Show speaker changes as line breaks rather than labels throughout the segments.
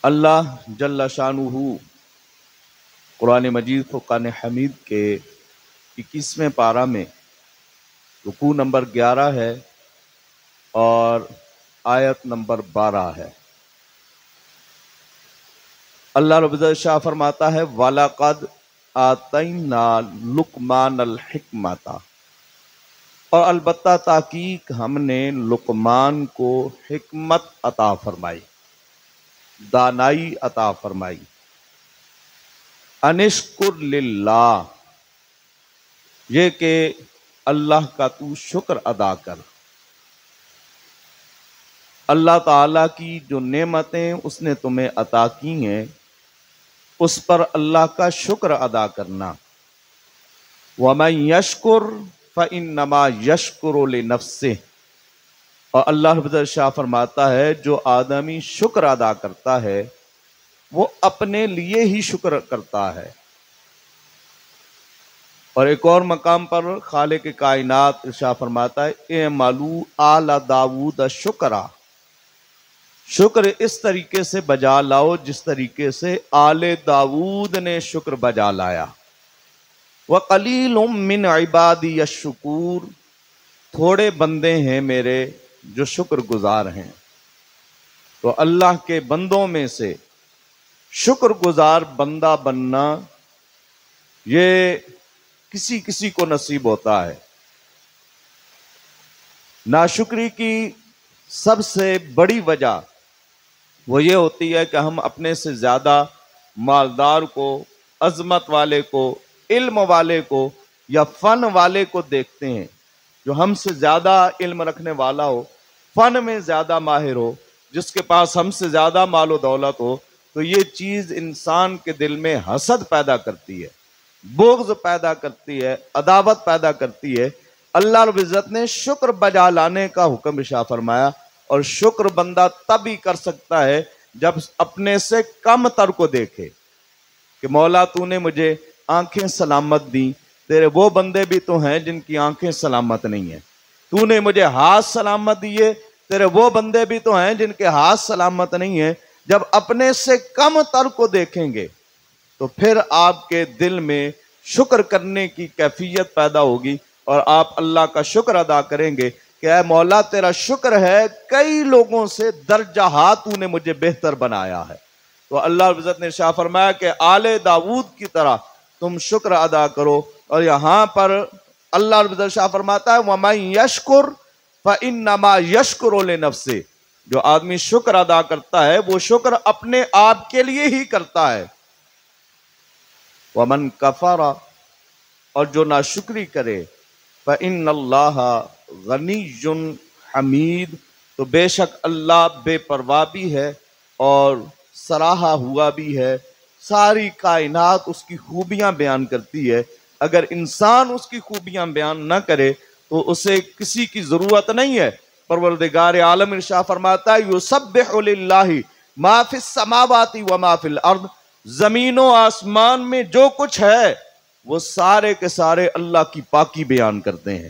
اللہ جل شانہ قرآن مجید فرقان حمید کے 21ویں پارہ میں رکوع نمبر 11 ہے اور آیت نمبر 12 ہے۔ اللہ رب العزت شاہ فرماتا ہے وَلَقَدْ آتَيْنَا لُقْمَانَ الْحِکْمَةَ، اور البتہ تحقیق ہم نے لقمان کو حکمت عطا فرمائی، دانائی عطا فرمائی۔ انشکر للہ، یہ کہ اللہ کا تو شکر ادا کر۔ اللہ تعالیٰ کی جو نعمتیں اس نے تمہیں عطا کی ہیں اس پر اللہ کا شکر ادا کرنا۔ وَمَن يَشْكُرْ فَإِنَّمَا يَشْكُرُ لِنَفْسِهِ، اور اللہ رب العزت شاہ فرماتا ہے جو آدمی شکر ادا کرتا ہے وہ اپنے لیے ہی شکر کرتا ہے۔ اور ایک اور مقام پر خالق کائنات ارشاد فرماتا ہے اعملوا آل داؤد شکرا، شکر اس طریقے سے بجا لاؤ جس طریقے سے آل داؤد نے شکر بجا لایا۔ وَقَلِيلٌ مِّنْ عِبَادِيَ الشُّكُورُ، تھوڑے بندے ہیں میرے جو شکر گزار ہیں۔ تو اللہ کے بندوں میں سے شکر گزار بندہ بننا یہ کسی کسی کو نصیب ہوتا ہے۔ ناشکری کی سب سے بڑی وجہ وہ یہ ہوتی ہے کہ ہم اپنے سے زیادہ مالدار کو، عظمت والے کو، علم والے کو یا فن والے کو دیکھتے ہیں۔ جو ہم سے زیادہ علم رکھنے والا ہو، فن میں زیادہ ماہر ہو، جس کے پاس ہم سے زیادہ مال و دولت ہو، تو یہ چیز انسان کے دل میں حسد پیدا کرتی ہے، بغض پیدا کرتی ہے، عداوت پیدا کرتی ہے۔ اللہ رب العزت نے شکر بجا لانے کا حکم ارشاد فرمایا، اور شکر بندہ تب ہی کر سکتا ہے جب اپنے سے کم تر کو دیکھے کہ مولا تو نے مجھے آنکھیں سلامت دی، تیرے وہ بندے بھی تو ہیں جن کی آنکھیں سلامت نہیں ہیں۔ تو نے مجھے ہاتھ سلامت دیے، تیرے وہ بندے بھی تو ہیں جن کے ہاتھ سلامت نہیں ہیں۔ جب اپنے سے کم تر کو دیکھیں گے تو پھر آپ کے دل میں شکر کرنے کی کیفیت پیدا ہوگی اور آپ اللہ کا شکر ادا کریں گے کہ اے مولا تیرا شکر ہے کئی لوگوں سے درجہات تو نے مجھے بہتر بنایا ہے۔ تو اللہ رب العزت نے ارشاد فرمایا کہ آل داؤد کی طرح تم شکر ادا کرو۔ اور یہاں پر اللہ رب العزت شاہ فرماتا ہے وَمَن يَشْكُرْ فَإِنَّمَا يَشْكُرُ لِنَفْسِهِ، جو آدمی شکر ادا کرتا ہے وہ شکر اپنے آپ کے لیے ہی کرتا ہے۔ وَمَن كَفَرَ، اور جو ناشکری کرے، فَإِنَّ اللَّهَ غَنِيٌّ حَمِيدٌ، تو بے شک اللہ بے پرواہ بھی ہے اور سراہا ہوا بھی ہے۔ ساری کائنات اس کی خوبیاں بیان کرتی ہے۔ اگر انسان اس کی خوبیاں بیان نہ کرے تو اسے کسی کی ضرورت نہیں ہے۔ پروردگار عالم ارشاد فرماتا ہے یسبح للہ ما فی السماوات وما فی الارض، زمین و آسمان میں جو کچھ ہے وہ سارے کے سارے اللہ کی پاکی بیان کرتے ہیں،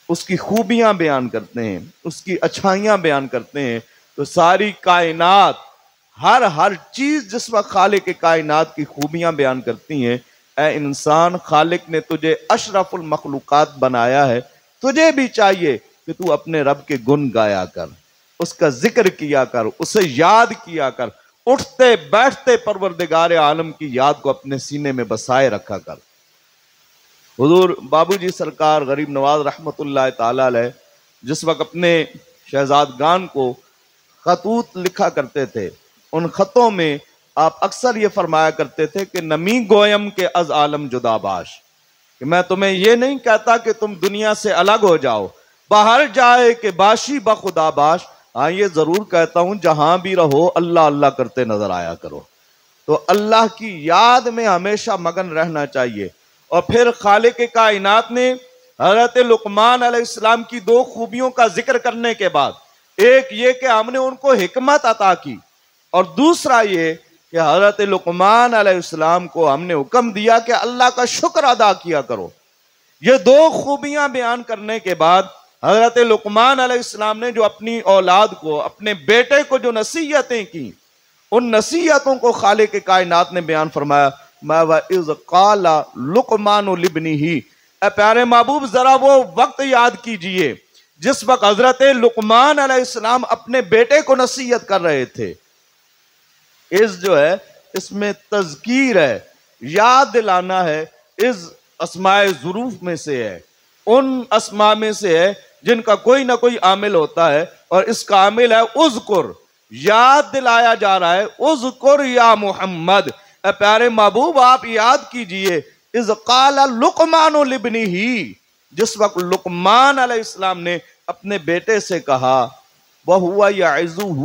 اس کی خوبیاں بیان کرتے ہیں، اس کی اچھائیاں بیان کرتے ہیں۔ تو ساری کائنات، ہر چیز جس وقت خالق کائنات کی خوبیاں بیان کرتی ہیں، اے انسان خالق نے تجھے اشرف المخلوقات بنایا ہے، تجھے بھی چاہیے کہ تو اپنے رب کے گن گایا کر، اس کا ذکر کیا کر، اسے یاد کیا کر، اٹھتے بیٹھتے پروردگار عالم کی یاد کو اپنے سینے میں بسائے رکھا کر۔ حضور بابو جی سرکار غریب نواز رحمت اللہ تعالی علیہ جس وقت اپنے شہزادگان کو خطوط لکھا کرتے تھے، ان خطوں میں آپ اکثر یہ فرمایا کرتے تھے کہ نمی گویم کے از عالم جدا باش، کہ میں تمہیں یہ نہیں کہتا کہ تم دنیا سے الگ ہو جاؤ، باہر جائے کہ باشی بخدا باش، ہاں یہ ضرور کہتا ہوں جہاں بھی رہو اللہ اللہ کرتے نظر آیا کرو۔ تو اللہ کی یاد میں ہمیشہ مگن رہنا چاہیے۔ اور پھر خالق کائنات نے حضرت لقمان علیہ السلام کی دو خوبیوں کا ذکر کرنے کے بعد، ایک یہ کہ ہم نے ان کو حکمت عطا کی، اور دوسرا یہ کہ حضرت لقمان علیہ السلام کو ہم نے حکم دیا کہ اللہ کا شکر ادا کیا کرو۔ یہ دو خوبیاں بیان کرنے کے بعد حضرت لقمان علیہ السلام نے جو اپنی اولاد کو، اپنے بیٹے کو جو نصیحتیں کی، ان نصیحتوں کو خالق کائنات نے بیان فرمایا، ما وَإِذْ قَالَ لُقْمَانُ لِابْنِهِ، اے پیارے محبوب ذرا وہ وقت یاد کیجئے جس وقت حضرت لقمان علیہ السلام اپنے بیٹے کو نصیحت کر رہے تھے۔ اس جو ہے اس میں تذکیر ہے، یاد دلانا ہے، اس اسماء ظروف میں سے ہے، ان اسماء میں سے ہے جن کا کوئی نہ کوئی عامل ہوتا ہے، اور اس کا عامل ہے اذکر، یاد دلایا جا رہا ہے، اذکر یا محمد، اے پیارے محبوب آپ یاد کیجئے، اذ قال لقمان لابنہ، جس وقت لقمان علیہ السلام نے اپنے بیٹے سے کہا، وَهُوَ يَعِظُهُ،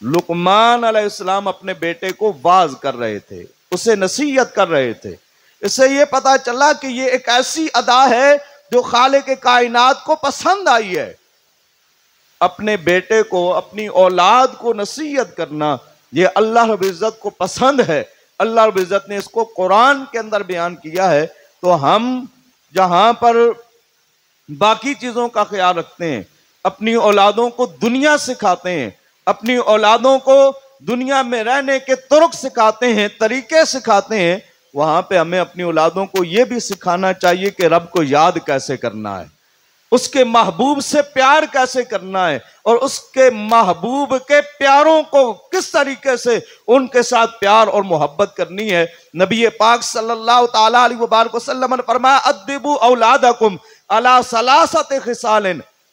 لقمان علیہ السلام اپنے بیٹے کو واعظ کر رہے تھے، اسے نصیحت کر رہے تھے۔ اس سے یہ پتا چلا کہ یہ ایک ایسی ادا ہے جو خالق کائنات کو پسند آئی ہے۔ اپنے بیٹے کو، اپنی اولاد کو نصیحت کرنا، یہ اللہ رب العزت کو پسند ہے۔ اللہ رب العزت نے اس کو قرآن کے اندر بیان کیا ہے۔ تو ہم جہاں پر باقی چیزوں کا خیال رکھتے ہیں، اپنی اولادوں کو دنیا سکھاتے ہیں، اپنی اولادوں کو دنیا میں رہنے کے طرق سکھاتے ہیں، طریقے سکھاتے ہیں، وہاں پہ ہمیں اپنی اولادوں کو یہ بھی سکھانا چاہیے کہ رب کو یاد کیسے کرنا ہے، اس کے محبوب سے پیار کیسے کرنا ہے، اور اس کے محبوب کے پیاروں کو کس طریقے سے ان کے ساتھ پیار اور محبت کرنی ہے۔ نبی پاک صلی اللہ تعالیٰ علیہ وبارک وسلم نے فرمایا، ادبوا اولادکم علی ثلاثۃ خصال،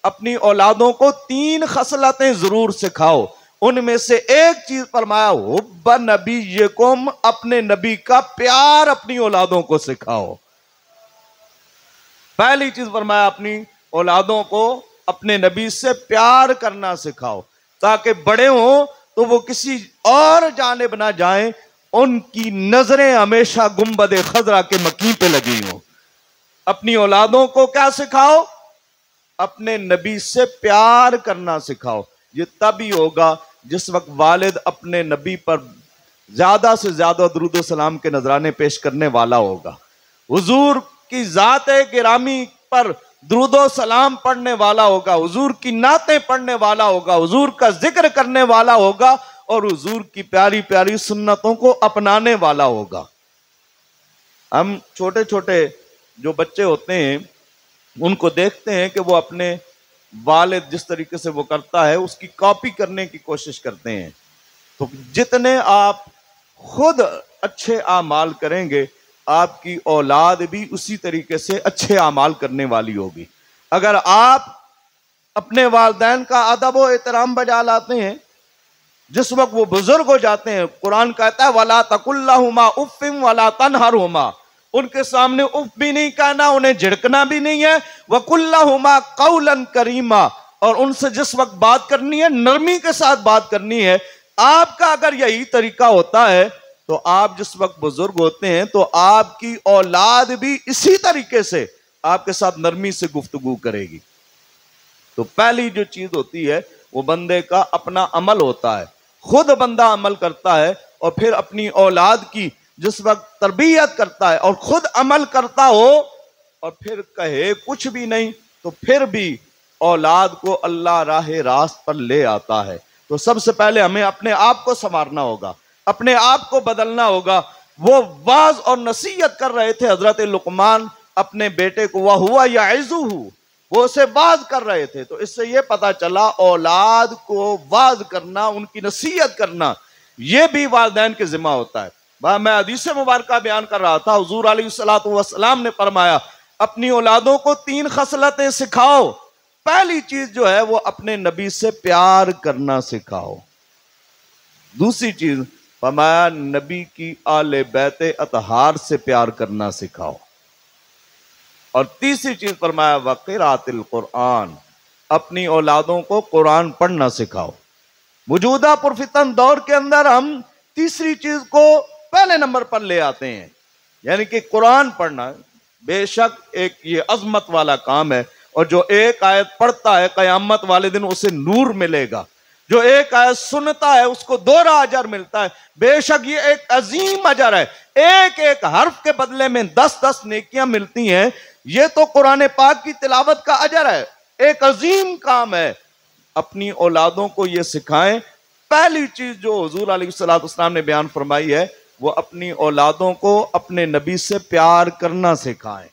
اپنی اولادوں کو 3 خصلتیں ضرور سکھاؤ۔ ان میں سے ایک چیز فرمایا، حب نبیکم، اپنے نبی کا پیار اپنی اولادوں کو سکھاؤ۔ پہلی چیز فرمایا، اپنی اولادوں کو اپنے نبی سے پیار کرنا سکھاؤ، تاکہ بڑے ہوں تو وہ کسی اور جانب نہ جائیں، ان کی نظریں ہمیشہ گنبد خضرا کے مکین پہ لگی ہوں۔ اپنی اولادوں کو کیا سکھاؤ؟ اپنے نبی سے پیار کرنا سکھاؤ۔ یہ تبھی ہوگا جس وقت والد اپنے نبی پر زیادہ سے زیادہ درود و سلام کے نذرانے پیش کرنے والا ہوگا، حضور کی ذات گرامی پر درود و سلام پڑھنے والا ہوگا، حضور کی نعتیں پڑھنے والا ہوگا، حضور کا ذکر کرنے والا ہوگا، اور حضور کی پیاری پیاری سنتوں کو اپنانے والا ہوگا۔ ہم چھوٹے چھوٹے جو بچے ہوتے ہیں ان کو دیکھتے ہیں کہ وہ اپنے والد جس طریقے سے وہ کرتا ہے اس کی کاپی کرنے کی کوشش کرتے ہیں۔ تو جتنے آپ خود اچھے اعمال کریں گے، آپ کی اولاد بھی اسی طریقے سے اچھے اعمال کرنے والی ہوگی۔ اگر آپ اپنے والدین کا ادب و احترام بجا لاتے ہیں، جس وقت وہ بزرگ ہو جاتے ہیں، قرآن کہتا ہے وَلَا تَقُلْ لَهُمَا اُفٍّ وَلَا تَنْهَرْهُمَا، ان کے سامنے اف بھی نہیں کہنا، انہیں جھڑکنا بھی نہیں ہے۔ وَقُلْ لَهُمَا قَوْلًا كَرِيمًا، اور ان سے جس وقت بات کرنی ہے نرمی کے ساتھ بات کرنی ہے۔ آپ کا اگر یہی طریقہ ہوتا ہے تو آپ جس وقت بزرگ ہوتے ہیں تو آپ کی اولاد بھی اسی طریقے سے آپ کے ساتھ نرمی سے گفتگو کرے گی۔ تو پہلی جو چیز ہوتی ہے وہ بندے کا اپنا عمل ہوتا ہے، خود بندہ عمل کرتا ہے، اور پھر اپنی اولاد کی جس وقت تربیت کرتا ہے اور خود عمل کرتا ہو، اور پھر کہے کچھ بھی نہیں، تو پھر بھی اولاد کو اللہ راہ راست پر لے آتا ہے۔ تو سب سے پہلے ہمیں اپنے آپ کو سنوارنا ہوگا، اپنے آپ کو بدلنا ہوگا۔ وہ واعظ اور نصیحت کر رہے تھے حضرت لقمان اپنے بیٹے کو، وَهُوَ يَعِظُهُ، وہ اسے واعظ کر رہے تھے۔ تو اس سے یہ پتا چلا اولاد کو واعظ کرنا، ان کی نصیحت کرنا، یہ بھی والدین کے ذمہ ہوتا ہے۔ میں حدیث مبارکہ بیان کر رہا تھا، حضور علیہ السلام نے فرمایا اپنی اولادوں کو 3 خصلتیں سکھاؤ۔ پہلی چیز جو ہے وہ اپنے نبی سے پیار کرنا سکھاؤ۔ دوسری چیز فرمایا نبی کی آل بیت اطہار سے پیار کرنا سکھاؤ۔ اور تیسری چیز فرمایا وقراءۃ القرآن، اپنی اولادوں کو قرآن پڑھنا سکھاؤ۔ موجودہ پرفتن دور کے اندر ہم تیسری چیز کو پہلے نمبر پر لے آتے ہیں، یعنی کہ قرآن پڑھنا۔ بے شک ایک یہ عظمت والا کام ہے، اور جو ایک آیت پڑھتا ہے قیامت والے دن اسے نور ملے گا، جو ایک آیت سنتا ہے اس کو 2 اجر ملتا ہے۔ بے شک یہ ایک عظیم اجر ہے، ایک ایک حرف کے بدلے میں 10 نیکیاں ملتی ہیں۔ یہ تو قرآن پاک کی تلاوت کا اجر ہے، ایک عظیم کام ہے۔ اپنی اولادوں کو یہ سکھائیں پہلی چیز جو حضور علیہ السلام نے بیان فرمائی ہے وہ اپنی اولادوں کو اپنے نبی سے پیار کرنا سکھائیں،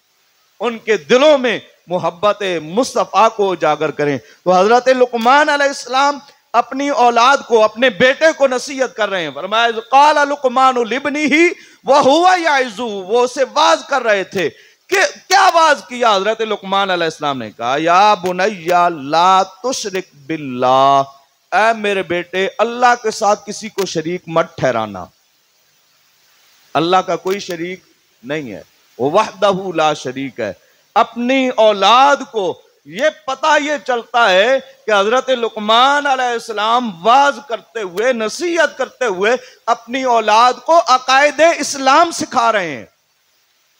ان کے دلوں میں محبت مصطفیٰ کو اجاگر کریں۔ تو حضرت لقمان علیہ السلام اپنی اولاد کو، اپنے بیٹے کو نصیحت کر رہے ہیں۔ فرمایا قال لقمان لابنہ وہو یعظہ، وہ اسے واز کر رہے تھے کہ کیا واز کیا؟ حضرت لقمان علیہ السلام نے کہا یا بنی لا تشرک باللہ، اے میرے بیٹے اللہ کے ساتھ کسی کو شریک مت ٹھہرانا۔ اللہ کا کوئی شریک نہیں ہے، وہ وحدہ لا شریک ہے۔ اپنی اولاد کو یہ پتہ یہ چلتا ہے کہ حضرت لقمان علیہ السلام واز کرتے ہوئے، نصیحت کرتے ہوئے اپنی اولاد کو عقائد اسلام سکھا رہے ہیں۔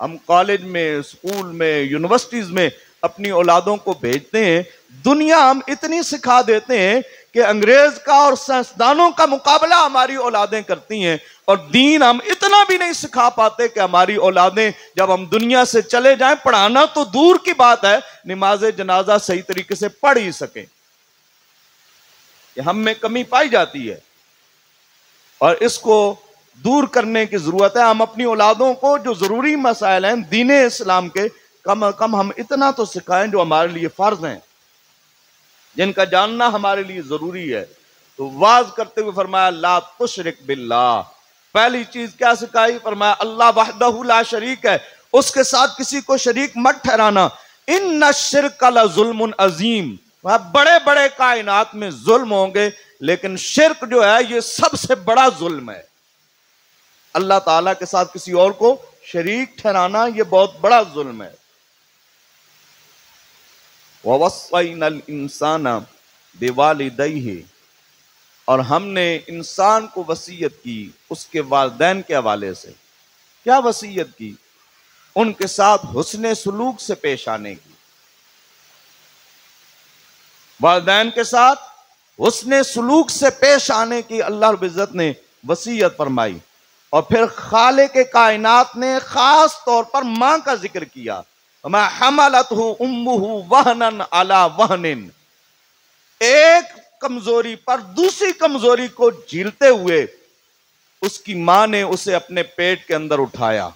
ہم کالج میں، اسکول میں، یونیورسٹیز میں اپنی اولادوں کو بھیجتے ہیں، دنیا ہم اتنی سکھا دیتے ہیں کہ انگریز کا اور سائنسدانوں کا مقابلہ ہماری اولادیں کرتی ہیں، اور دین ہم اتنا بھی نہیں سکھا پاتے کہ ہماری اولادیں جب ہم دنیا سے چلے جائیں، پڑھانا تو دور کی بات ہے، نماز جنازہ صحیح طریقے سے پڑھ ہی سکیں۔ یہ ہم میں کمی پائی جاتی ہے اور اس کو دور کرنے کی ضرورت ہے۔ ہم اپنی اولادوں کو جو ضروری مسائل ہیں دین اسلام کے، کم از کم ہم اتنا تو سکھائیں جو ہمارے لیے فرض ہیں، جن کا جاننا ہمارے لیے ضروری ہے۔ تو واز کرتے ہوئے فرمایا لا تشرک باللہ، پہلی چیز کیا سکھائی؟ فرمایا اللہ وحدہ لا شریک ہے، اس کے ساتھ کسی کو شریک مت ٹھہرانا۔ ان الشرک لظلم عظیم، بڑے بڑے کائنات میں ظلم ہوں گے لیکن شرک جو ہے یہ سب سے بڑا ظلم ہے۔ اللہ تعالیٰ کے ساتھ کسی اور کو شریک ٹھہرانا یہ بہت بڑا ظلم ہے۔ وَوَصَّيْنَا الْإِنسَانَ بِوَالِدَيْهِ، اور ہم نے انسان کو وصیت کی اس کے والدین کے حوالے سے۔ کیا وصیت کی؟ ان کے ساتھ حسن سلوک سے پیش آنے کی۔ والدین کے ساتھ حسن سلوک سے پیش آنے کی اللہ رب العزت نے وصیت فرمائی۔ اور پھر خالق کائنات نے خاص طور پر ماں کا ذکر کیا، وَمَا حَمَلَتْهُ أُمُّهُ وَهْنًا عَلَى وَهْنٍ، ایک کمزوری پر دوسری کمزوری کو جھیلتے ہوئے اس کی ماں نے اسے اپنے پیٹ کے اندر اٹھایا۔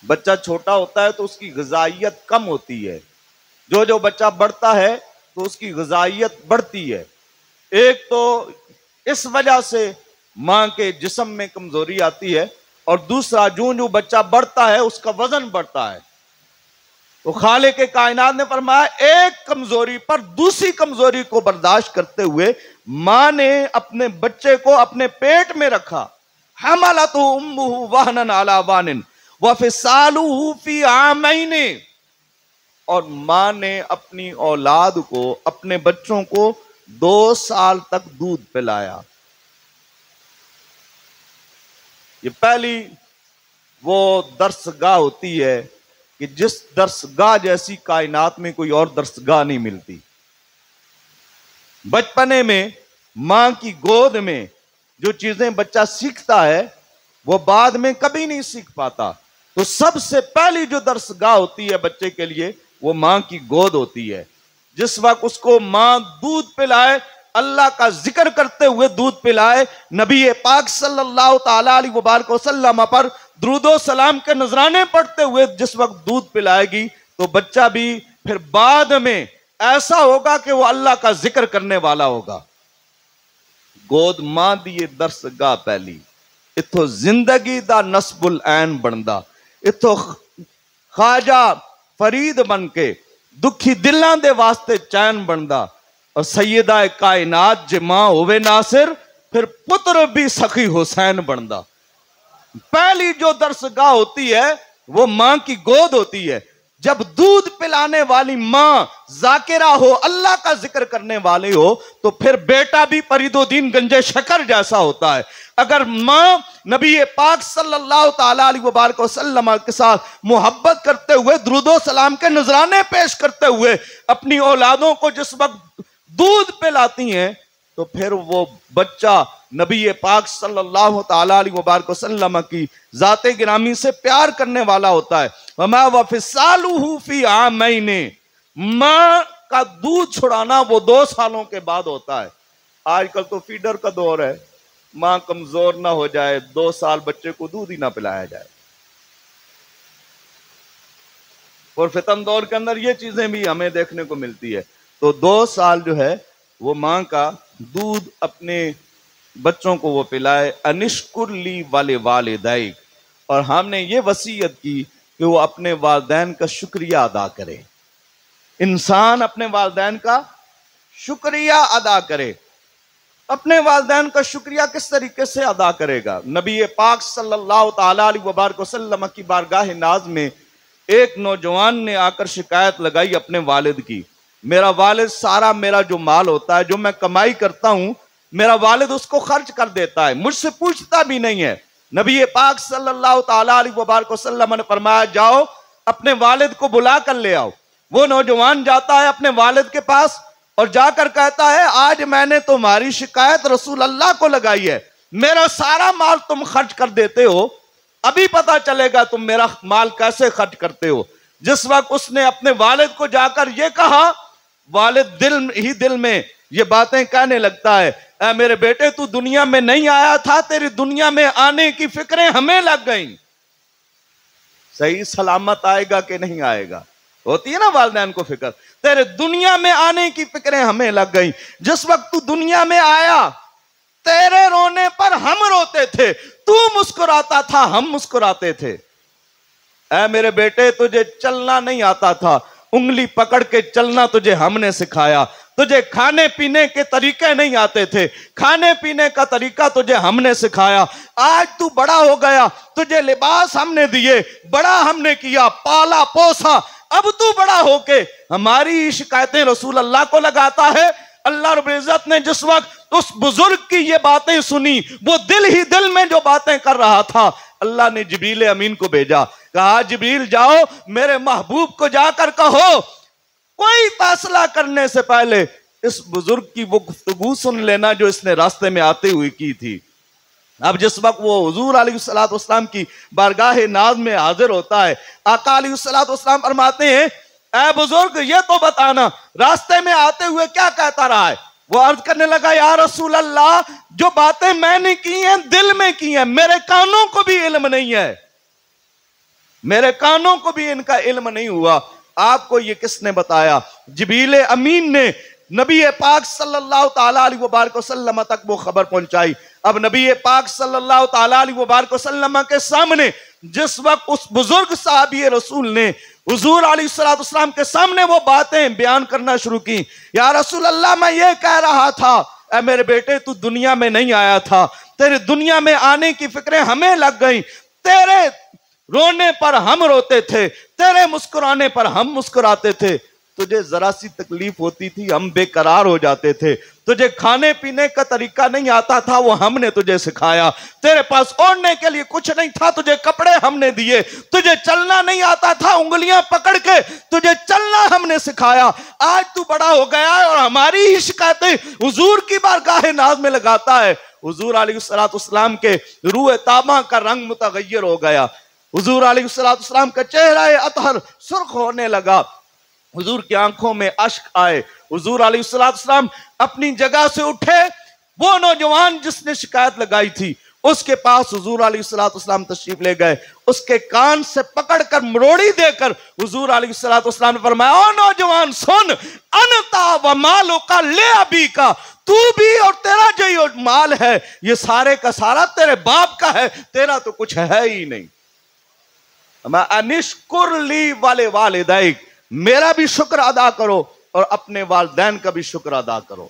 بچہ چھوٹا ہوتا ہے تو اس کی غذائیت کم ہوتی ہے، جو بچہ بڑھتا ہے تو اس کی غذائیت بڑھتی ہے۔ ایک تو اس وجہ سے ماں کے جسم میں کمزوری آتی ہے، اور دوسرا جو بچہ بڑھتا ہے اس کا وزن بڑھتا ہے۔ تو خالق کائنات نے فرمایا ایک کمزوری پر دوسری کمزوری کو برداشت کرتے ہوئے ماں نے اپنے بچے کو اپنے پیٹ میں رکھا۔ حملتہ امہ وہنا علی وہن وفصالہ فی عامین، اور ماں نے اپنی اولاد کو، اپنے بچوں کو 2 سال تک دودھ پلایا۔ یہ پہلی وہ درسگاہ ہوتی ہے کہ جس درسگاہ جیسی کائنات میں کوئی اور درسگاہ نہیں ملتی۔ بچپنے میں ماں کی گود میں جو چیزیں بچہ سیکھتا ہے وہ بعد میں کبھی نہیں سیکھ پاتا۔ تو سب سے پہلی جو درسگاہ ہوتی ہے بچے کے لیے وہ ماں کی گود ہوتی ہے۔ جس وقت اس کو ماں دودھ پلائے، اللہ کا ذکر کرتے ہوئے دودھ پلائے، نبی پاک صلی اللہ تعالی علیہ وبارک وسلم پر درود و سلام کے نذرانے پڑھتے ہوئے جس وقت دودھ پلائے گی تو بچہ بھی پھر بعد میں ایسا ہوگا کہ وہ اللہ کا ذکر کرنے والا ہوگا۔ گود ماں دی درسگاہ پہلی، اتھو زندگی دا نصب العین بندا، اتھو خواجہ فرید بن کے دکھی دلاں دے واسطے چین بندا، اور سیدہ کائنات جے ماں ہوئے ناصر پھر پتر بھی سخی حسین بندا۔ پہلی جو درسگاہ ہوتی ہے وہ ماں کی گود ہوتی ہے۔ جب دودھ پلانے والی ماں ذاکرہ ہو، اللہ کا ذکر کرنے والی ہو، تو پھر بیٹا بھی فرید الدین گنجے شکر جیسا ہوتا ہے۔ اگر ماں نبی پاک صلی اللہ تعالی علیہ وبارک وسلم کے ساتھ محبت کرتے ہوئے درود و سلام کے نذرانے پیش کرتے ہوئے اپنی اولادوں کو جس وقت دودھ پلاتی ہیں تو پھر وہ بچہ نبی پاک صلی اللہ تعالی علیہ وبارک وسلم کی ذات گرامی سے پیار کرنے والا ہوتا ہے۔ وَمَا وَفِصَالُهُ فِي عَامَيْنِ، ماں کا دودھ چھڑانا وہ 2 سالوں کے بعد ہوتا ہے۔ آج کل تو فیڈر کا دور ہے، ماں کمزور نہ ہو جائے 2 سال بچے کو دودھ ہی نہ پلایا جائے۔ اور فتن دور کے اندر یہ چیزیں بھی ہمیں دیکھنے کو ملتی ہے۔ تو 2 سال جو ہے وہ ماں کا دودھ اپنے بچوں کو وہ پلائے۔ انشکر لی والدیک، اور ہم نے یہ وصیت کی کہ وہ اپنے والدین کا شکریہ ادا کرے۔ انسان اپنے والدین کا شکریہ ادا کرے۔ اپنے والدین کا شکریہ کس طریقے سے ادا کرے گا؟ نبی پاک صلی اللہ تعالی علیہ وبارک وسلم کی بارگاہ ناز میں ایک نوجوان نے آ کر شکایت لگائی اپنے والد کی، میرا والد سارا میرا جو مال ہوتا ہے، جو میں کمائی کرتا ہوں، میرا والد اس کو خرچ کر دیتا ہے، مجھ سے پوچھتا بھی نہیں ہے۔ نبی پاک صلی اللہ تعالی علیہ وبارک وسلم نے فرمایا جاؤ اپنے والد کو بلا کر لے آؤ۔ وہ نوجوان جاتا ہے اپنے والد کے پاس اور جا کر کہتا ہے آج میں نے تمہاری شکایت رسول اللہ کو لگائی ہے، میرا سارا مال تم خرچ کر دیتے ہو، ابھی پتا چلے گا تم میرا مال کیسے خرچ کرتے ہو۔ جس وقت اس نے اپنے والد کو جا کر یہ کہا، والد دل میں یہ باتیں کہنے لگتا ہے، اے میرے بیٹے تو دنیا میں نہیں آیا تھا، تیری دنیا میں آنے کی فکریں ہمیں لگ گئیں۔ صحیح سلامت آئے گا کہ نہیں آئے گا؟ ہوتی ہے نا والدین کو فکر، تیرے دنیا میں آنے کی فکریں ہمیں لگ گئیں۔ جس وقت تو دنیا میں آیا تیرے رونے پر ہم روتے تھے، تو مسکراتا تھا ہم مسکراتے تھے۔ اے میرے بیٹے تجھے چلنا نہیں آتا تھا، انگلی پکڑ کے چلنا تجھے ہم نے سکھایا، تجھے کھانے پینے کے طریقے نہیں آتے تھے، کھانے پینے کا طریقہ تجھے ہم نے سکھایا۔ آج تو بڑا ہو گیا، تجھے لباس ہم نے دیے، بڑا ہم نے کیا، پالا پوسا، اب تو بڑا ہو کے ہماری شکایتیں رسول اللہ کو لگاتا ہے۔ اللہ رب العزت نے جس وقت اس بزرگ کی یہ باتیں سنی، وہ دل ہی دل میں جو باتیں کر رہا تھا، اللہ نے جبریل امین کو بھیجا، کہا جبریل جاؤ میرے محبوب کو جا کر کہو کوئی فیصلہ کرنے سے پہلے اس بزرگ کی وہ گفتگو سن لینا جو اس نے راستے میں آتے ہوئے کی تھی۔ اب جس وقت وہ حضور علیہ السلام کی بارگاہ ناز میں حاضر ہوتا ہے، آقا علیہ السلام فرماتے ہیں اے بزرگ یہ تو بتانا راستے میں آتے ہوئے کیا کہتا رہا ہے؟ وہ عرض کرنے لگا یا رسول اللہ جو باتیں میں نے کی ہیں دل میں کی ہیں، میرے کانوں کو بھی علم نہیں ہے، میرے کانوں کو بھی ان کا علم نہیں ہوا، آپ کو یہ کس نے بتایا؟ جبریل امین نے نبی پاک صلی اللہ تعالی علیہ وبارک وسلم تک وہ خبر پہنچائی۔ اب نبی پاک صلی اللہ تعالی علیہ وبارک وسلم کے سامنے جس وقت اس بزرگ صحابی رسول نے حضور علیہ السلام کے سامنے وہ باتیں بیان کرنا شروع کی، یا رسول اللہ میں یہ کہہ رہا تھا اے میرے بیٹے تو دنیا میں نہیں آیا تھا، تیرے دنیا میں آنے کی فکریں ہمیں لگ گئیں، تیرے رونے پر ہم روتے تھے، تیرے مسکرانے پر ہم مسکراتے تھے، تجھے ذرا سی تکلیف ہوتی تھی ہم بے قرار ہو جاتے تھے، تجھے کھانے پینے کا طریقہ نہیں آتا تھا وہ ہم نے تجھے سکھایا، تیرے پاس اوڑھنے کے لیے کچھ نہیں تھا تجھے کپڑے ہم نے دیے، تجھے چلنا نہیں آتا تھا انگلیاں پکڑ کے تجھے چلنا ہم نے سکھایا، آج تو بڑا ہو گیا ہے اور ہماری ہی شکایتیں حضور کی بارگاہ ناز میں لگاتا ہے۔ حضور علیہ السلام کے روح طامہ کا رنگ متغیر ہو گیا، حضور علیہ السلام کا چہرہ اطہر سرخ ہونے لگا، حضور کی آنکھوں میں اشک آئے، حضور علیہ السلام اپنی جگہ سے اٹھے، وہ نوجوان جس نے شکایت لگائی تھی اس کے پاس حضور علیہ السلام تشریف لے گئے، اس کے کان سے پکڑ کر مروڑی دے کر حضور علیہ السلام نے فرمایا او نوجوان سن، انتا و مالو کا لے ابی کا، تو بھی اور تیرا جو مال ہے یہ سارے کا سارا تیرے باپ کا ہے، تیرا تو کچھ ہے ہی نہیں۔ انشکر لی والدیک، میرا بھی شکر ادا کرو اور اپنے والدین کا بھی شکر ادا کرو۔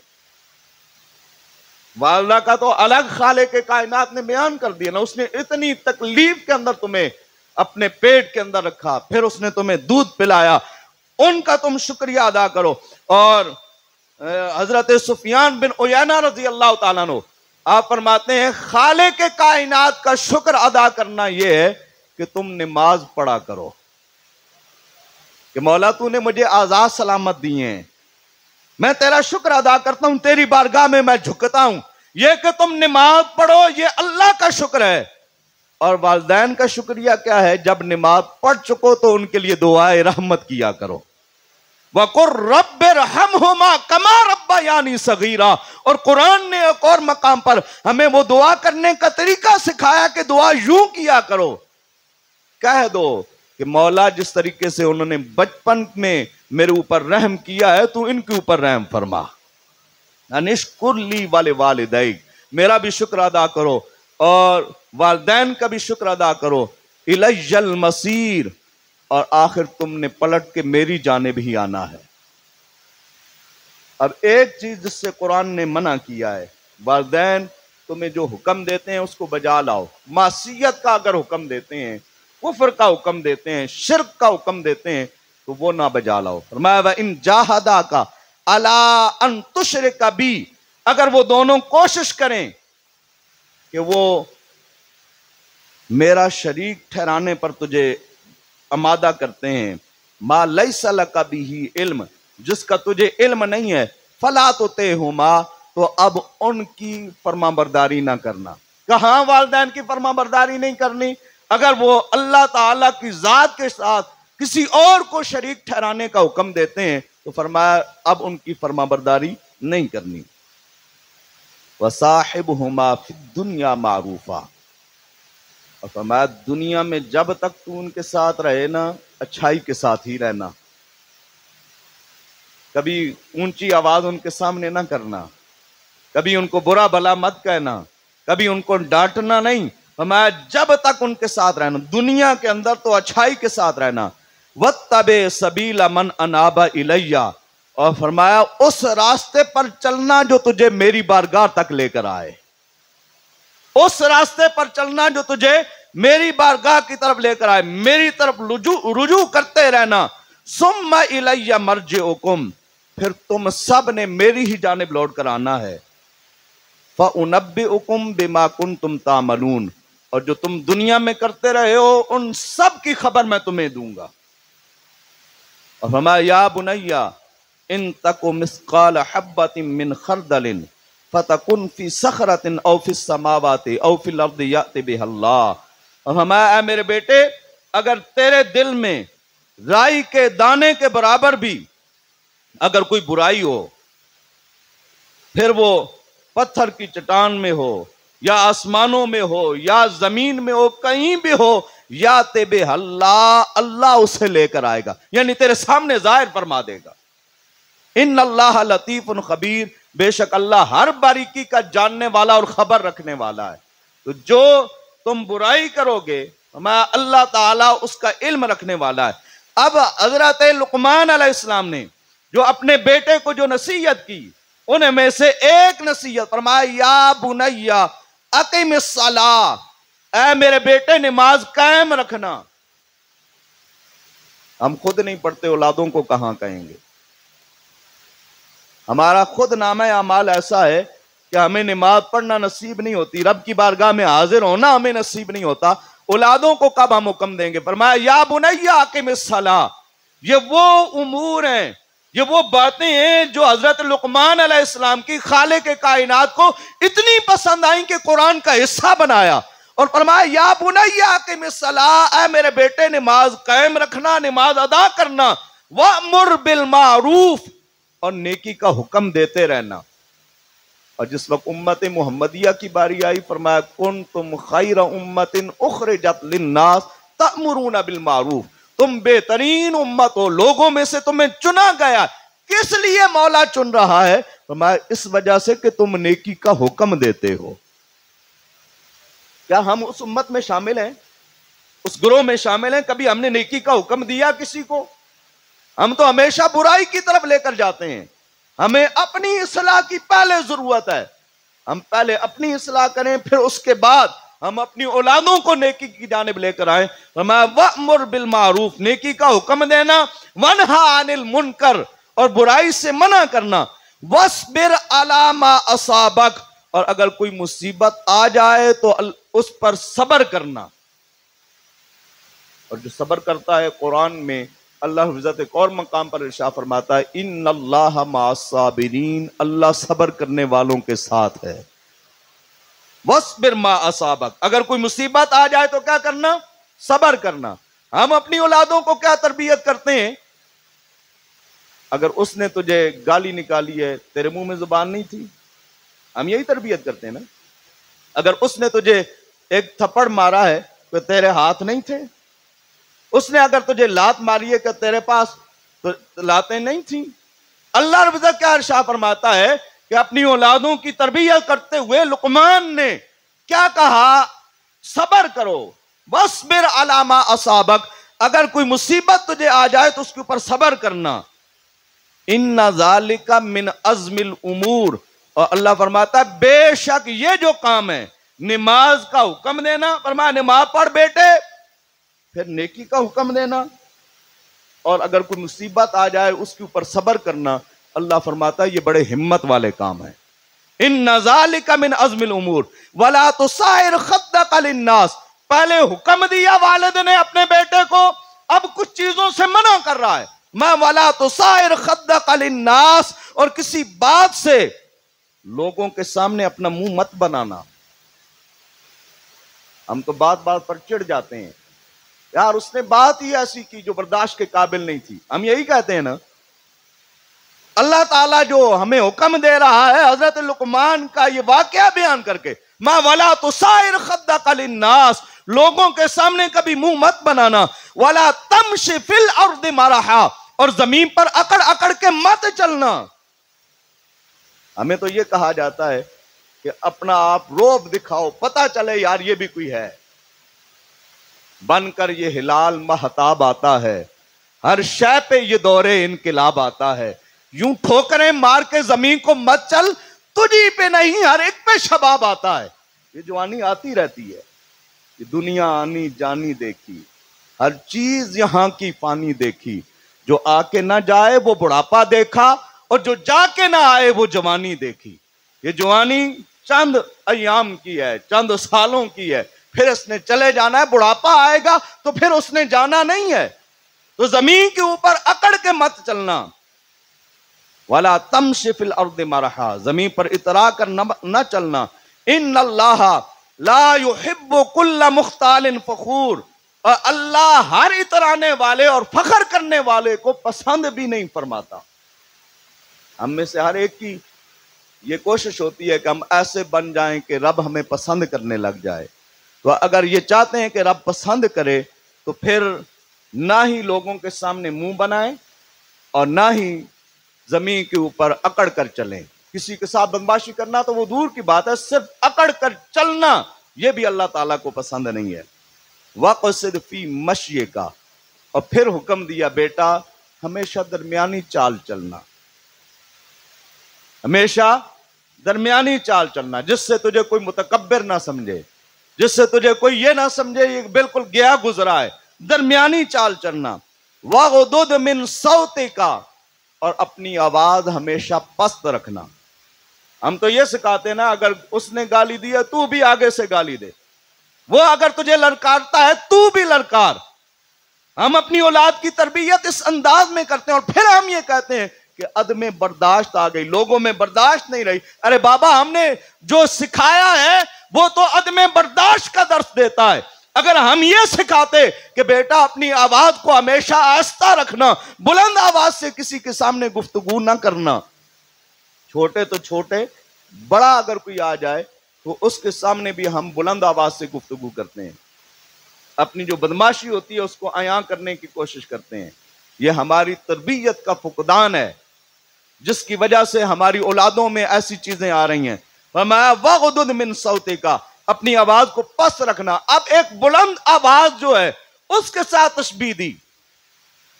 والدہ کا تو الگ خالق کائنات نے بیان کر دیا نا، اس نے اتنی تکلیف کے اندر تمہیں اپنے پیٹ کے اندر رکھا، پھر اس نے تمہیں دودھ پلایا، ان کا تم شکریہ ادا کرو۔ اور حضرت سفیان بن عیینہ رضی اللہ تعالیٰ عنہ آپ فرماتے ہیں خالق کائنات کا شکر ادا کرنا یہ ہے کہ تم نماز پڑھا کرو، کہ مولا تو نے مجھے آزاد سلامت دیے ہیں، میں تیرا شکر ادا کرتا ہوں، تیری بارگاہ میں میں جھکتا ہوں، یہ کہ تم نماز پڑھو یہ اللہ کا شکر ہے۔ اور والدین کا شکریہ کیا ہے؟ جب نماز پڑھ چکو تو ان کے لیے دعائے رحمت کیا کرو، وَقُلْ رَبِّ ارْحَمْهُمَا كَمَا رَبَّيَانِی صَغِیرًا۔ اور قرآن نے ایک اور مقام پر ہمیں وہ دعا کرنے کا طریقہ سکھایا کہ دعا یوں کیا کرو، کہہ دو کہ مولا جس طریقے سے انہوں نے بچپن میں میرے اوپر رحم کیا ہے تو ان کے اوپر رحم فرما، انشکر لی ولوالدیک، میرا بھی شکر ادا کرو اور والدین کا بھی شکر ادا کرو، الی المصیر، اور آخر تم نے پلٹ کے میری جانب ہی آنا ہے۔ اب ایک چیز جس سے قرآن نے منع کیا ہے، والدین تمہیں جو حکم دیتے ہیں اس کو بجا لاؤ، معصیت کا اگر حکم دیتے ہیں، کفر کا حکم دیتے ہیں، شرک کا حکم دیتے ہیں تو وہ نہ بجا لاؤ۔ فرمایا وَإِن جَاهَدَاكَ عَلَىٰ أَن تُشْرِكَ بِي، اگر وہ دونوں کوشش کریں کہ وہ میرا شریک ٹھہرانے پر تجھے آمادہ کرتے ہیں، ما لیس لک بہ علم، جس کا تجھے علم نہیں ہے، فلا تطعہما، تو اب ان کی فرما برداری نہ کرنا۔ کہاں والدین کی فرما برداری نہیں کرنی؟ اگر وہ اللہ تعالیٰ کی ذات کے ساتھ کسی اور کو شریک ٹھہرانے کا حکم دیتے ہیں تو فرمایا اب ان کی فرما برداری نہیں کرنی۔ وَصَاحِبْهُمَا فِي الدُّنْيَا مَعْرُوفًا، اور فرمایا دنیا میں جب تک تو ان کے ساتھ رہے نا، اچھائی کے ساتھ ہی رہنا، کبھی اونچی آواز ان کے سامنے نہ کرنا، کبھی ان کو برا بھلا مت کہنا، کبھی ان کو ڈانٹنا نہیں، فرمایا جب تک ان کے ساتھ رہنا، دنیا کے اندر تو اچھائی کے ساتھ رہنا۔ وَاتَّبِعْ سَبِیلَ مَنْ أَنَابَ إِلَیَّ، اور فرمایا اس راستے پر چلنا جو تجھے میری بارگاہ تک لے کر آئے، اس راستے پر چلنا جو تجھے میری بارگاہ کی طرف لے کر آئے، میری طرف رجوع کرتے رہنا۔ ثُمَّ إِلَيَّ مَرْجِعُكُمْ، پھر تم سب نے میری ہی جانب لوٹ کر آنا ہے۔ فَأُنَبِّئُكُمْ بِمَا كُنْتُمْ تَعْمَلُونَ، اور جو تم دنیا میں کرتے رہے ہو ان سب کی خبر میں تمہیں دوں گا۔ اور فرمایا یا بنی ان تک مثقال حبۃ من خردل فتکن فی صخرۃ او فی السماوات او فی الارض یأت بها اللہ۔ اور فرمایا اے میرے بیٹے، اگر تیرے دل میں رائی کے دانے کے برابر بھی اگر کوئی برائی ہو، پھر وہ پتھر کی چٹان میں ہو یا آسمانوں میں ہو یا زمین میں ہو، کہیں بھی ہو، یا تبہ اللہ، اللہ اسے لے کر آئے گا، یعنی تیرے سامنے ظاہر فرما دے گا۔ ان اللہ لطیف خبیر، بے شک اللہ ہر باریکی کا جاننے والا اور خبر رکھنے والا ہے۔ تو جو تم برائی کرو گے میں اللہ تعالیٰ اس کا علم رکھنے والا ہے۔ اب حضرت لقمان علیہ السلام نے جو اپنے بیٹے کو جو نصیحت کی، ان میں سے ایک نصیحت فرمایا یا بنی اقم الصلاۃ، اے میرے بیٹے نماز قائم رکھنا۔ ہم خود نہیں پڑھتے، اولادوں کو کہاں کہیں گے؟ ہمارا خود نامہ اعمال ایسا ہے کہ ہمیں نماز پڑھنا نصیب نہیں ہوتی، رب کی بارگاہ میں حاضر ہونا ہمیں نصیب نہیں ہوتا، اولادوں کو کب ہم حکم دیں گے؟ فرمایا یا بنی اقم الصلاۃ۔ یہ وہ امور ہیں، یہ وہ باتیں ہیں جو حضرت لقمان علیہ السلام کی خالق کائنات کو اتنی پسند آئیں کہ قرآن کا حصہ بنایا، اور فرمایا یا بنی اقم الصلاۃ، اے میرے بیٹے نماز قائم رکھنا، نماز ادا کرنا، وَأْمُرْ بِالْمَعْرُوفِ، اور نیکی کا حکم دیتے رہنا۔ اور جس وقت امت محمدیہ کی باری آئی فرمایا کنتم خیر امت اخرجت للناس تأمرون بالمعروف، تم بہترین امت ہو، لوگوں میں سے تمہیں چنا گیا۔ کس لیے مولا چن رہا ہے؟ فرمایا اس وجہ سے کہ تم نیکی کا حکم دیتے ہو۔ کیا ہم اس امت میں شامل ہیں، اس گروہ میں شامل ہیں؟ کبھی ہم نے نیکی کا حکم دیا کسی کو؟ ہم تو ہمیشہ برائی کی طرف لے کر جاتے ہیں۔ ہمیں اپنی اصلاح کی پہلے ضرورت ہے، ہم پہلے اپنی اصلاح کریں، پھر اس کے بعد ہم اپنی اولادوں کو نیکی کی جانب لے کر آئیں۔ فرمایا وَأْمُرْ بِالْمَعْرُوفِ، نیکی کا حکم دینا، وَانْهَىٰ عَنِ الْمُنْكَرِ، اور برائی سے منع کرنا، وَاصْبِرْ عَلَىٰ مَا أَصَابَكَ، اور اگر کوئی مصیبت آ جائے تو اس پر صبر کرنا۔ اور جو صبر کرتا ہے قرآن میں اللہ عزت ایک اور مقام پر ارشاد فرماتا ہے ان اللہ مع الصابرین، اللہ صبر کرنے والوں کے ساتھ ہے۔ وَاصْبِرْ مَا أَصَابَكَ، اگر کوئی مصیبت آ جائے تو کیا کرنا؟ صبر کرنا۔ ہم اپنی اولادوں کو کیا تربیت کرتے ہیں؟ اگر اس نے تجھے گالی نکالی ہے، تیرے منہ میں زبان نہیں تھی؟ ہم یہی تربیت کرتے ہیں نا. اگر اس نے تجھے ایک تھپڑ مارا ہے تو تیرے ہاتھ نہیں تھے؟ اس نے اگر تجھے لات ماری ہے کہ تیرے پاس تو لاتیں نہیں تھیں؟ اللہ رب العزت کیا ارشاد فرماتا ہے کہ اپنی اولادوں کی تربیت کرتے ہوئے لقمان نے کیا کہا؟ صبر کرو، وَاصْبِرْ عَلَىٰ مَا أَصَابَكَ، اگر کوئی مصیبت تجھے آ جائے تو اس کے اوپر صبر کرنا. إِنَّ ذَلِكَ مِنْ عَزْمِ الْأُمُورِ، اور اللہ فرماتا ہے بے شک یہ جو کام ہے، نماز کا حکم دینا، فرمایا نماز پڑھ بیٹے، پھر نیکی کا حکم دینا، اور اگر کوئی مصیبت آ جائے اس کے اوپر صبر کرنا، اللہ فرماتا ہے یہ بڑے ہمت والے کام ہیں. إِنَّ ذَلِكَ مِنْ عَزْمِ الْأُمُورِ وَلَا تُصَعِّرْ خَدَّكَ لِلنَّاسِ، پہلے حکم دیا والد نے اپنے بیٹے کو، اب کچھ چیزوں سے منع کر رہا ہے. مَا وَلَا تُصَعِّرْ خَدَّكَ لِلنَّاسِ، اور کسی بات سے لوگوں کے سامنے اپنا منہ مت بنانا. ہم تو بات بات پر چڑ جاتے ہیں، یار اس نے بات ہی ایسی کی جو برداشت کے قابل نہیں تھی. ہم یہی کہتے ہیں نا. اللہ تعالیٰ جو ہمیں حکم دے رہا ہے حضرت لقمان کا یہ واقعہ بیان کر کے، ما ولا تصائر خدک للناس، لوگوں کے سامنے کبھی منہ مت بنانا، ولا تمشی فی الارض مرحا، اور زمین پر اکڑ اکڑ کے مت چلنا. ہمیں تو یہ کہا جاتا ہے کہ اپنا آپ روب دکھاؤ، پتہ چلے یار یہ بھی کوئی ہے. بن کر یہ ہلال مہتاب آتا ہے، ہر شے پہ یہ دورے انقلاب آتا ہے. یوں ٹھوکریں مار کے زمین کو مت چل، تجھی پہ نہیں ہر ایک پہ شباب آتا ہے. یہ جوانی آتی رہتی ہے، یہ دنیا آنی جانی دیکھی، ہر چیز یہاں کی فانی دیکھی. جو آ کے نہ جائے وہ بڑھاپا دیکھا، اور جو جا کے نہ آئے وہ جوانی دیکھی. یہ جوانی چند ایام کی ہے، چند سالوں کی ہے، پھر اس نے چلے جانا ہے. بڑھاپا آئے گا تو پھر اس نے جانا نہیں ہے. تو زمین کے اوپر اکڑ کے مت چلنا. وَلَا تَمْشِ فِي الْأَرْضِ مَرَحًا، زمین پر اترا کر نہ چلنا. إِنَّ اللَّهَ لَا يُحِبُّ كُلَّ مُخْتَالٍ فَخُورٍ، اور اللہ ہر اترانے والے اور فخر کرنے والے کو پسند بھی نہیں فرماتا. ہم میں سے ہر ایک کی یہ کوشش ہوتی ہے کہ ہم ایسے بن جائیں کہ رب ہمیں پسند کرنے لگ جائے. تو اگر یہ چاہتے ہیں کہ رب پسند کرے تو پھر نہ ہی لوگوں کے سامنے منہ بنائیں اور نہ ہی زمین کے اوپر اکڑ کر چلیں. کسی کے ساتھ بدماشی کرنا تو وہ دور کی بات ہے، صرف اکڑ کر چلنا یہ بھی اللہ تعالیٰ کو پسند نہیں ہے. وَقْصِدْ فِي مَشْيِكَ، اور پھر حکم دیا بیٹا ہمیشہ درمیانی چال چلنا، ہمیشہ درمیانی چال چلنا، جس سے تجھے کوئی متکبر نہ سمجھے، جس سے تجھے کوئی یہ نہ سمجھے یہ بالکل گیا گزرا ہے. درمیانی چال چلنا. وَغْضُضْ مِنْ صَوْتِكَ، اور اپنی آواز ہمیشہ پست رکھنا. ہم تو یہ سکھاتے ہیں نا، اگر اس نے گالی دی ہے تو بھی آگے سے گالی دے، وہ اگر تجھے للکارتا ہے تو بھی للکار. ہم اپنی اولاد کی تربیت اس انداز میں کرتے ہیں، اور پھر ہم یہ کہتے ہیں کہ عدم برداشت آ گئی، لوگوں میں برداشت نہیں رہی. ارے بابا ہم نے جو سکھایا ہے وہ تو عدم برداشت کا درس دیتا ہے. اگر ہم یہ سکھاتے کہ بیٹا اپنی آواز کو ہمیشہ آہستہ رکھنا، بلند آواز سے کسی کے سامنے گفتگو نہ کرنا، چھوٹے تو چھوٹے، بڑا اگر کوئی آ جائے تو اس کے سامنے بھی ہم بلند آواز سے گفتگو کرتے ہیں، اپنی جو بدماشی ہوتی ہے اس کو عیاں کرنے کی کوشش کرتے ہیں. یہ ہماری تربیت کا فقدان ہے جس کی وجہ سے ہماری اولادوں میں ایسی چیزیں آ رہی ہیں. فرمایا وَغْضُضْ مِنْ صَوْتِكَ، اپنی آواز کو پست رکھنا. اب ایک بلند آواز جو ہے اس کے ساتھ تشبیہ دی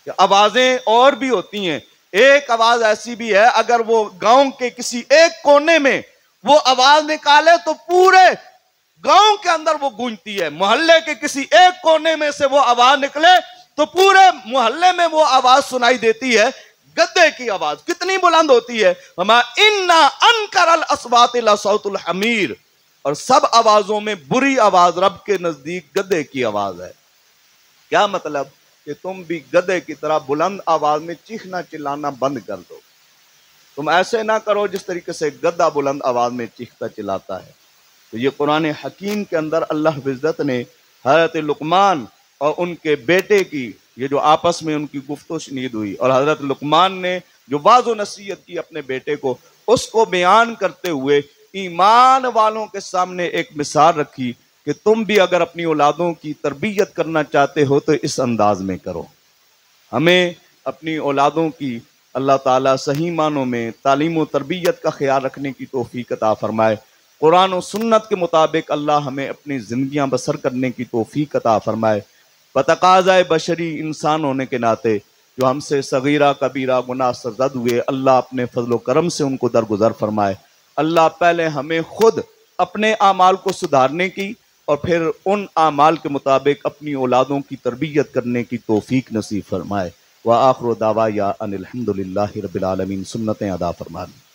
کہ آوازیں اور بھی ہوتی ہیں. ایک آواز ایسی بھی ہے اگر وہ گاؤں کے کسی ایک کونے میں وہ آواز نکالے تو پورے گاؤں کے اندر وہ گونجتی ہے. محلے کے کسی ایک کونے میں سے وہ آواز نکلے تو پورے محلے میں وہ آواز سنائی دیتی ہے. گدے کی آواز کتنی بلند ہوتی ہے. اِنَّا أَنْكَرَ الْأَصْوَاتِ لَصَوْتُ الْحَمِيرِ، اور سب آوازوں میں بری آواز رب کے نزدیک گدے کی آواز ہے. کیا مطلب؟ کہ تم بھی گدے کی طرح بلند آواز میں چیخنا چلانا بند کر دو. تم ایسے نہ کرو جس طریقے سے گدہ بلند آواز میں چیختا چلاتا ہے. تو یہ قرآن حکیم کے اندر اللہ عزت نے حضرت لقمان اور ان کے بیٹے کی یہ جو آپس میں ان کی گفت و شنید ہوئی، اور حضرت لقمان نے جو واض و نصیحت کی اپنے بیٹے کو، اس کو بیان کرتے ہوئے ایمان والوں کے سامنے ایک مثال رکھی کہ تم بھی اگر اپنی اولادوں کی تربیت کرنا چاہتے ہو تو اس انداز میں کرو۔ ہمیں اپنی اولادوں کی اللہ تعالیٰ صحیح معنوں میں تعلیم و تربیت کا خیال رکھنے کی توفیق عطا فرمائے۔ قرآن و سنت کے مطابق اللہ ہمیں اپنی زندگیاں بسر کرنے کی توفیق عطا فرمائے۔ بتقاضۂ بشری انسان ہونے کے ناطے جو ہم سے صغیرہ کبیرہ گناہ سرزد ہوئے، اللہ اپنے فضل و کرم سے ان کو درگزر فرمائے۔ اللہ پہلے ہمیں خود اپنے اعمال کو سدھارنے کی اور پھر ان اعمال کے مطابق اپنی اولادوں کی تربیت کرنے کی توفیق نصیب فرمائے۔ وآخر دعوایا ان الحمد للہ رب العالمین۔ سنتیں ادا فرما دیں۔